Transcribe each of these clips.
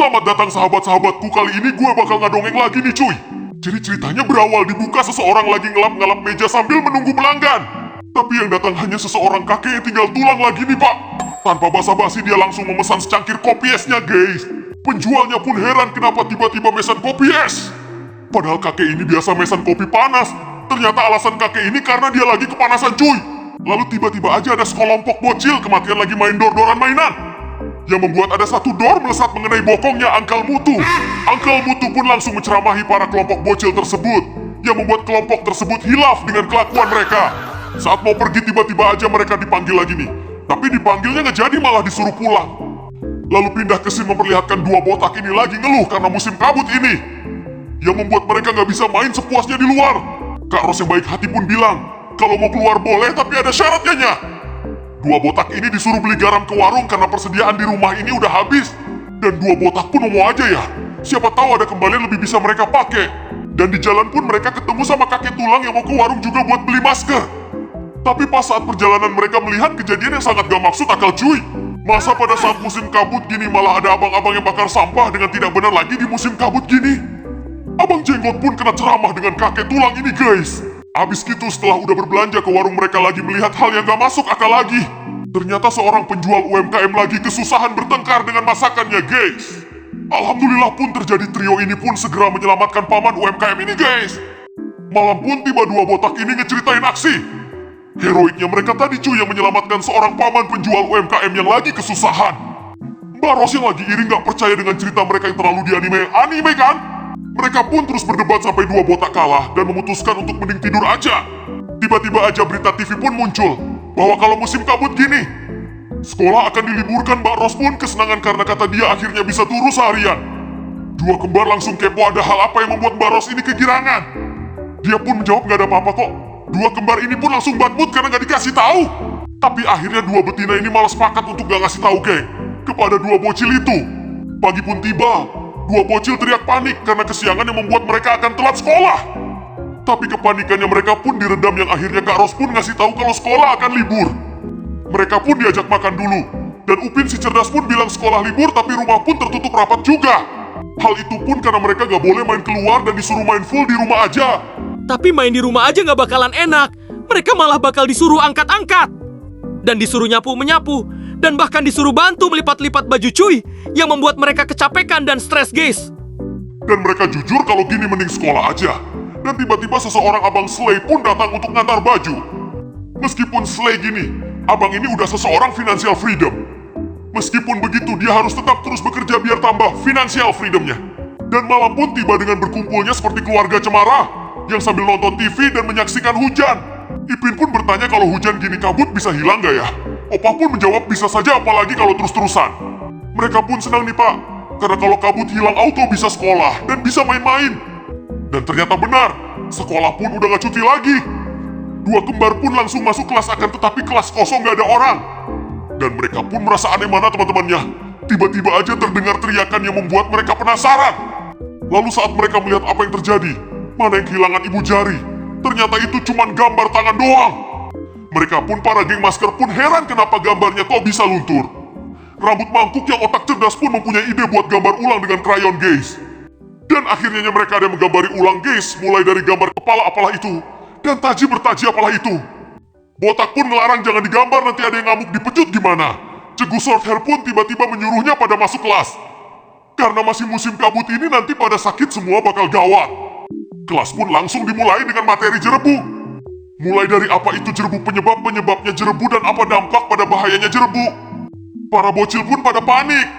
Selamat datang sahabat-sahabatku, kali ini gue bakal ngadongeng lagi nih cuy. Jadi ceritanya berawal dibuka seseorang lagi ngelap-ngelap meja sambil menunggu pelanggan. Tapi yang datang hanya seseorang kakek yang tinggal tulang lagi nih pak. Tanpa basa-basi dia langsung memesan secangkir kopi esnya guys. Penjualnya pun heran kenapa tiba-tiba mesan kopi es. Padahal kakek ini biasa mesan kopi panas. Ternyata alasan kakek ini karena dia lagi kepanasan cuy. Lalu tiba-tiba aja ada sekelompok bocil kematian lagi main dor-doran mainan. Yang membuat ada satu dor melesat mengenai bokongnya Uncle Mutu. Uncle Mutu pun langsung menceramahi para kelompok bocil tersebut, yang membuat kelompok tersebut hilaf dengan kelakuan mereka. Saat mau pergi tiba-tiba aja mereka dipanggil lagi nih. Tapi dipanggilnya nggak jadi, malah disuruh pulang. Lalu pindah ke scene memperlihatkan dua botak ini lagi ngeluh karena musim kabut ini, yang membuat mereka nggak bisa main sepuasnya di luar. Kak Ros yang baik hati pun bilang, kalau mau keluar boleh tapi ada syaratnya nya. Dua botak ini disuruh beli garam ke warung karena persediaan di rumah ini udah habis. Dan dua botak pun mau aja ya. Siapa tahu ada kembalian lebih bisa mereka pakai. Dan di jalan pun mereka ketemu sama kakek tulang yang mau ke warung juga buat beli masker. Tapi pas saat perjalanan mereka melihat kejadian yang sangat gak maksud akal cuy. Masa pada saat musim kabut gini malah ada abang-abang yang bakar sampah dengan tidak benar lagi di musim kabut gini. Abang Jenggot pun kena ceramah dengan kakek tulang ini guys. Abis gitu setelah udah berbelanja ke warung mereka lagi melihat hal yang gak masuk akal lagi. Ternyata seorang penjual UMKM lagi kesusahan bertengkar dengan masakannya guys. Alhamdulillah pun terjadi, trio ini pun segera menyelamatkan paman UMKM ini guys. Malam pun tiba dua botak ini ngeceritain aksi heroiknya mereka tadi cuy, yang menyelamatkan seorang paman penjual UMKM yang lagi kesusahan. Mbak Ros yang lagi iri gak percaya dengan cerita mereka yang terlalu di anime kan? Mereka pun terus berdebat sampai dua botak kalah dan memutuskan untuk mending tidur aja. Tiba-tiba aja berita TV pun muncul bahwa kalau musim kabut gini, sekolah akan diliburkan. Mbak Ros pun kesenangan karena kata dia akhirnya bisa turu seharian. Dua kembar langsung kepo ada hal apa yang membuat Mbak Ros ini kegirangan. Dia pun menjawab gak ada apa-apa kok. Dua kembar ini pun langsung bad mood karena gak dikasih tahu. Tapi akhirnya dua betina ini malah sepakat untuk gak ngasih tahu geng kepada dua bocil itu. Pagi pun tiba. Dua bocil teriak panik karena kesiangan yang membuat mereka akan telat sekolah. Tapi kepanikannya mereka pun diredam yang akhirnya Kak Ros pun ngasih tahu kalau sekolah akan libur. Mereka pun diajak makan dulu. Dan Upin si cerdas pun bilang sekolah libur tapi rumah pun tertutup rapat juga. Hal itu pun karena mereka gak boleh main keluar dan disuruh main full di rumah aja. Tapi main di rumah aja gak bakalan enak. Mereka malah bakal disuruh angkat-angkat. Dan disuruh nyapu-menyapu. Dan bahkan disuruh bantu melipat-lipat baju cuy, yang membuat mereka kecapekan dan stres guys. Dan mereka jujur kalau gini mending sekolah aja. Dan tiba-tiba seseorang abang Slay pun datang untuk ngantar baju. Meskipun Slay gini, abang ini udah seseorang financial freedom. Meskipun begitu dia harus tetap terus bekerja biar tambah financial freedomnya. Dan malam pun tiba dengan berkumpulnya seperti keluarga cemara yang sambil nonton TV dan menyaksikan hujan. Ipin pun bertanya kalau hujan gini kabut bisa hilang gak ya? Opa pun menjawab bisa saja, apalagi kalau terus-terusan. Mereka pun senang nih pak, karena kalau kabut hilang auto bisa sekolah dan bisa main-main. Dan ternyata benar, sekolah pun udah gak cuti lagi. Dua kembar pun langsung masuk kelas akan tetapi kelas kosong gak ada orang. Dan mereka pun merasa aneh mana teman-temannya. Tiba-tiba aja terdengar teriakan yang membuat mereka penasaran. Lalu saat mereka melihat apa yang terjadi, mana yang kehilangan ibu jari, ternyata itu cuman gambar tangan doang. Mereka pun para geng masker pun heran kenapa gambarnya kok bisa luntur. Rambut mangkuk yang otak cerdas pun mempunyai ide buat gambar ulang dengan krayon guys. Dan akhirnya mereka ada menggambari ulang guys, mulai dari gambar kepala apalah itu, dan taji bertaji apalah itu. Botak pun ngelarang jangan digambar, nanti ada yang ngamuk dipecut gimana. Cegu short hair pun tiba-tiba menyuruhnya pada masuk kelas. Karena masih musim kabut ini nanti pada sakit semua bakal gawat. Kelas pun langsung dimulai dengan materi jerebu. Mulai dari apa itu jerebu, penyebabnya jerebu, dan apa dampak pada bahayanya jerebu. Para bocil pun pada panik.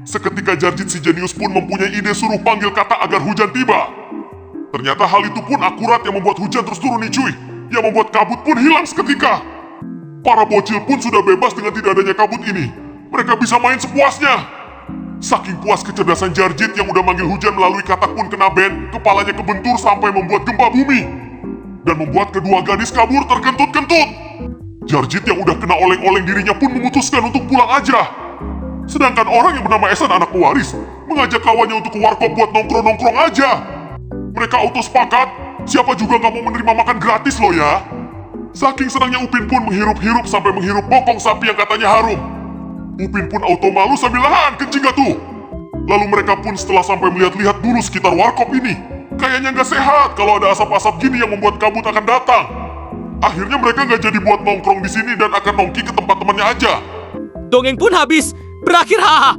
Seketika Jarjit si jenius pun mempunyai ide suruh panggil kata agar hujan tiba. Ternyata hal itu pun akurat yang membuat hujan terus turun nih cuy. Yang membuat kabut pun hilang seketika. Para bocil pun sudah bebas dengan tidak adanya kabut ini. Mereka bisa main sepuasnya. Saking puas kecerdasan Jarjit yang udah manggil hujan melalui kata pun kena band, kepalanya kebentur sampai membuat gempa bumi. Dan membuat kedua gadis kabur terkentut-kentut. Jarjit yang udah kena oleng-oleng dirinya pun memutuskan untuk pulang aja. Sedangkan orang yang bernama Esan anak pewaris mengajak kawannya untuk ke warkop buat nongkrong-nongkrong aja. Mereka auto sepakat, siapa juga gak mau menerima makan gratis loh ya. Saking senangnya Upin pun menghirup-hirup sampai menghirup bokong sapi yang katanya harum. Upin pun auto malu sambil nahan kencing gak tuh. Lalu mereka pun setelah sampai melihat-lihat dulu sekitar warkop ini. Kayaknya nggak sehat kalau ada asap-asap gini yang membuat kabut akan datang. Akhirnya mereka nggak jadi buat nongkrong di sini dan akan nongki ke tempat temannya aja. Dongeng pun habis. Berakhir haha.